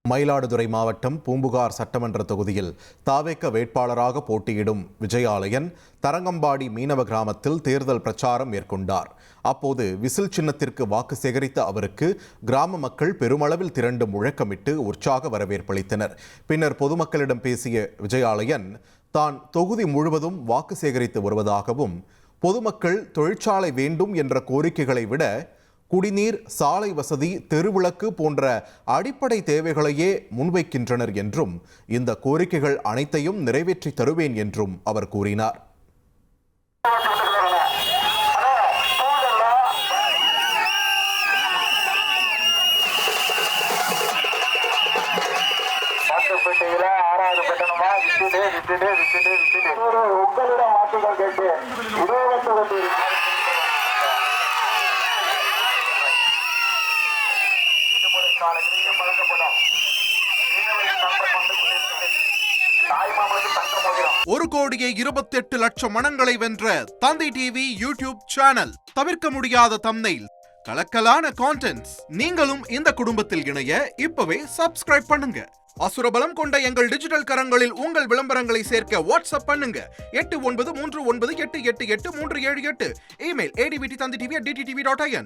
மயிலாடுதுறை மாவட்டம் பூம்புகார் சட்டமன்ற தொகுதியில் தாவேக வேட்பாளராக போட்டியிடும் விஜயாலயன் தரங்கம்பாடி மீனவ கிராமத்தில் தேர்தல் பிரச்சாரம் மேற்கொண்டார். அப்போது விசில் சின்னத்திற்கு வாக்கு சேகரித்த அவருக்கு கிராம மக்கள் பெருமளவில் திரண்டு முழக்கமிட்டு உற்சாக வரவேற்பளித்தனர். பின்னர் பொதுமக்களிடம் பேசிய விஜயாலயன் தான் தொகுதி முழுவதும் வாக்கு சேகரித்து வருவதாகவும், பொதுமக்கள் தொழிற்சாலை வேண்டும் என்ற கோரிக்கைகளை விட குடிநீர், சாலை வசதி, தெருவிளக்கு போன்ற அடிப்படை தேவைகளையே முன்வைக்கின்றனர் என்றும், இந்த கோரிக்கைகள் அனைத்தையும் நிறைவேற்றி தருவேன் என்றும் அவர் கூறினார். ஒரு கோடியே 28 லட்சம் மனங்களை வென்ற தந்தி டிவி யூடியூப் சேனல். தவிர்க்க முடியாத தம்ப்நெயில், கலக்கலான கான்டென்ட்ஸ். நீங்களும் இந்த குடும்பத்தில் இணைய இப்பவே சப்ஸ்கிரைப் பண்ணுங்க. அசுரபலம் கொண்ட எங்கள் டிஜிட்டல் கரங்களில் உங்கள் விளம்பரங்களை சேர்க்க வாட்ஸ்அப் பண்ணுங்க. 893988883778. Email advtthanditv@dttv.in.